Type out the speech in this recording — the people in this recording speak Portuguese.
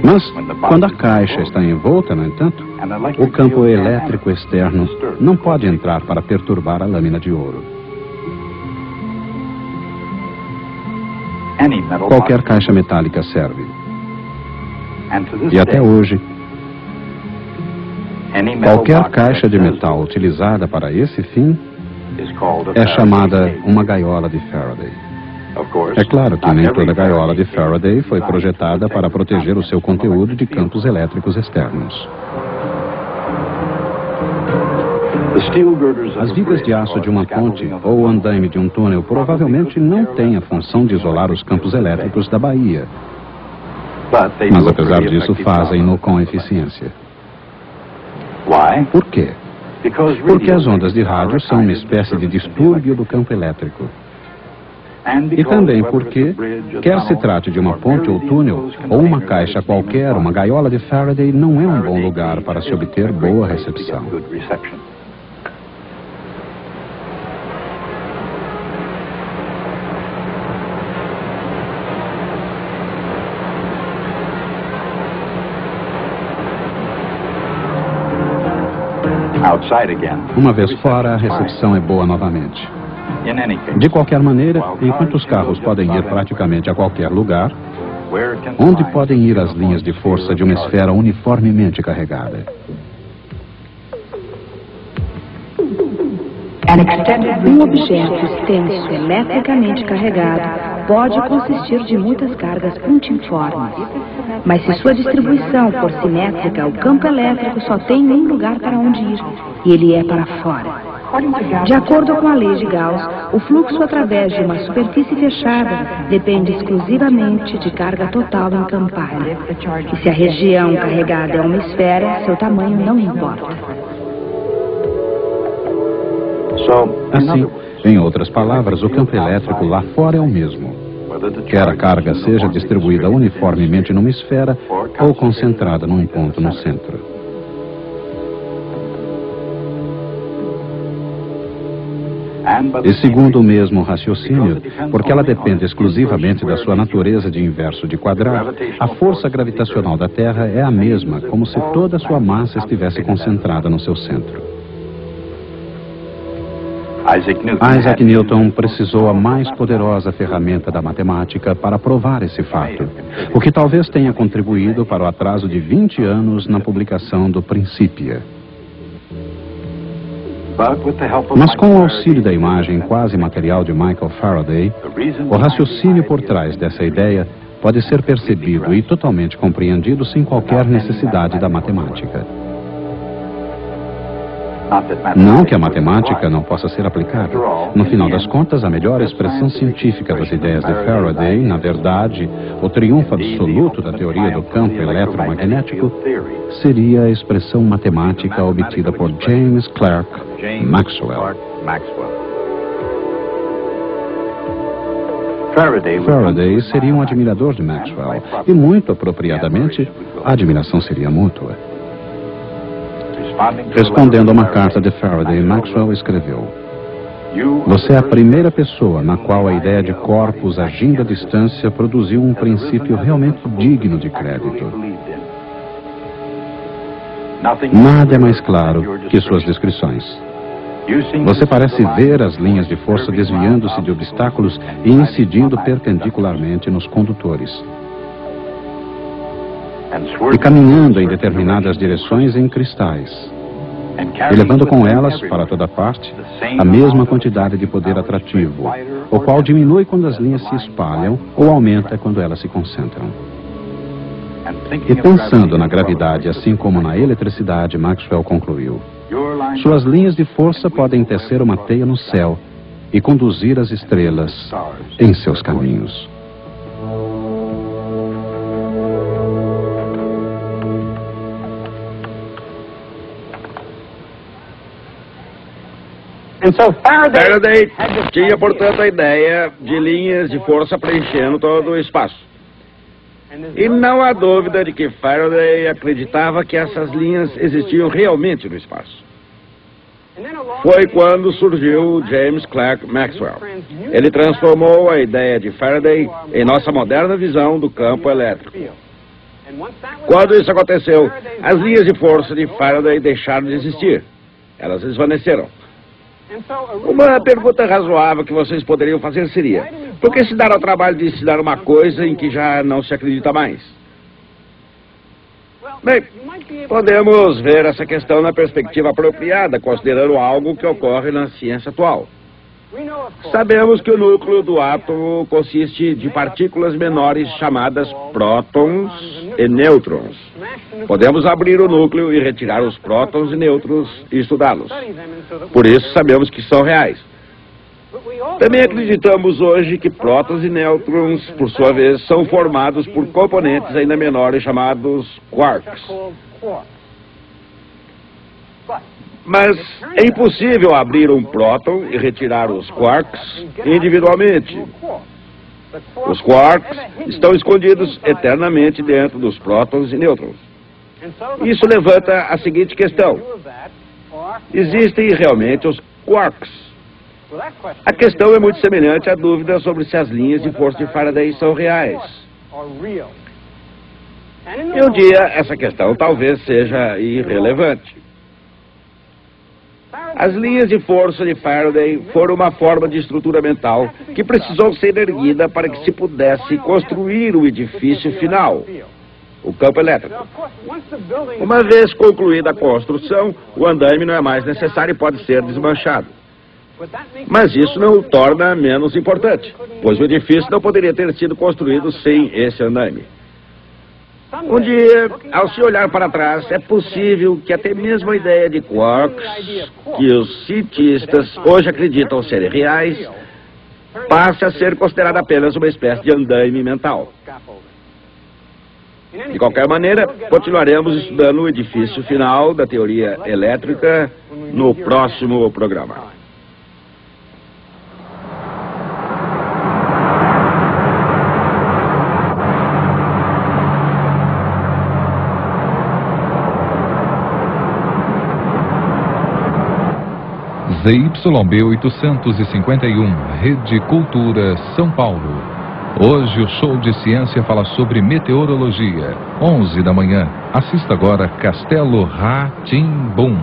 Mas, quando a caixa está envolta, no entanto, o campo elétrico externo não pode entrar para perturbar a lâmina de ouro. Qualquer caixa metálica serve. E até hoje, qualquer caixa de metal utilizada para esse fim é chamada uma gaiola de Faraday. É claro que nem toda gaiola de Faraday foi projetada para proteger o seu conteúdo de campos elétricos externos. As vigas de aço de uma ponte ou o andaime de um túnel provavelmente não têm a função de isolar os campos elétricos da baía. Mas apesar disso fazem-no com eficiência. Por quê? Porque as ondas de rádio são uma espécie de distúrbio do campo elétrico. E também porque, quer se trate de uma ponte ou túnel, ou uma caixa qualquer, uma gaiola de Faraday não é um bom lugar para se obter boa recepção. Uma vez fora, a recepção é boa novamente. De qualquer maneira, enquanto os carros podem ir praticamente a qualquer lugar, onde podem ir as linhas de força de uma esfera uniformemente carregada? Um objeto extenso eletricamente carregado pode consistir de muitas cargas pontiformes. Mas se sua distribuição for simétrica, o campo elétrico só tem um lugar para onde ir, e ele é para fora. De acordo com a lei de Gauss, o fluxo através de uma superfície fechada depende exclusivamente de carga total encampada. E se a região carregada é uma esfera, seu tamanho não importa. Assim, em outras palavras, o campo elétrico lá fora é o mesmo. Quer a carga seja distribuída uniformemente numa esfera ou concentrada num ponto no centro. E segundo o mesmo raciocínio, porque ela depende exclusivamente da sua natureza de inverso de quadrado, a força gravitacional da Terra é a mesma, como se toda a sua massa estivesse concentrada no seu centro. Isaac Newton precisou a mais poderosa ferramenta da matemática para provar esse fato, o que talvez tenha contribuído para o atraso de 20 anos na publicação do Principia. Mas com o auxílio da imagem quase material de Michael Faraday, o raciocínio por trás dessa ideia pode ser percebido e totalmente compreendido sem qualquer necessidade da matemática. Não que a matemática não possa ser aplicada. No final das contas, a melhor expressão científica das ideias de Faraday, na verdade, o triunfo absoluto da teoria do campo eletromagnético, seria a expressão matemática obtida por James Clerk Maxwell. Faraday seria um admirador de Maxwell, e muito apropriadamente, a admiração seria mútua. Respondendo a uma carta de Faraday, Maxwell escreveu: "Você é a primeira pessoa na qual a ideia de corpos agindo à distância produziu um princípio realmente digno de crédito. Nada é mais claro que suas descrições. Você parece ver as linhas de força desviando-se de obstáculos e incidindo perpendicularmente nos condutores, e caminhando em determinadas direções em cristais, e levando com elas, para toda parte, a mesma quantidade de poder atrativo, o qual diminui quando as linhas se espalham ou aumenta quando elas se concentram. E pensando na gravidade, assim como na eletricidade, Maxwell concluiu: suas linhas de força podem tecer uma teia no céu e conduzir as estrelas em seus caminhos." Faraday tinha, portanto, a ideia de linhas de força preenchendo todo o espaço. E não há dúvida de que Faraday acreditava que essas linhas existiam realmente no espaço. Foi quando surgiu James Clerk Maxwell. Ele transformou a ideia de Faraday em nossa moderna visão do campo elétrico. Quando isso aconteceu, as linhas de força de Faraday deixaram de existir. Elas desvaneceram. Uma pergunta razoável que vocês poderiam fazer seria: por que se dar ao trabalho de ensinar uma coisa em que já não se acredita mais? Bem, podemos ver essa questão na perspectiva apropriada, considerando algo que ocorre na ciência atual. Sabemos que o núcleo do átomo consiste de partículas menores chamadas prótons e nêutrons. Podemos abrir o núcleo e retirar os prótons e nêutrons e estudá-los. Por isso sabemos que são reais. Também acreditamos hoje que prótons e nêutrons, por sua vez, são formados por componentes ainda menores chamados quarks. Mas é impossível abrir um próton e retirar os quarks individualmente. Os quarks estão escondidos eternamente dentro dos prótons e nêutrons. Isso levanta a seguinte questão: existem realmente os quarks? A questão é muito semelhante à dúvida sobre se as linhas de força de Faraday são reais. E um dia essa questão talvez seja irrelevante. As linhas de força de Faraday foram uma forma de estrutura mental que precisou ser erguida para que se pudesse construir o edifício final, o campo elétrico. Uma vez concluída a construção, o andaime não é mais necessário e pode ser desmanchado. Mas isso não o torna menos importante, pois o edifício não poderia ter sido construído sem esse andaime. Um dia, ao se olhar para trás, é possível que até mesmo a ideia de quarks, que os cientistas hoje acreditam serem reais, passe a ser considerada apenas uma espécie de andaime mental. De qualquer maneira, continuaremos estudando o edifício final da teoria elétrica no próximo programa. ZYB 851, Rede Cultura, São Paulo. Hoje o show de ciência fala sobre meteorologia. 11 da manhã. Assista agora Castelo Rá-Tim-Bum.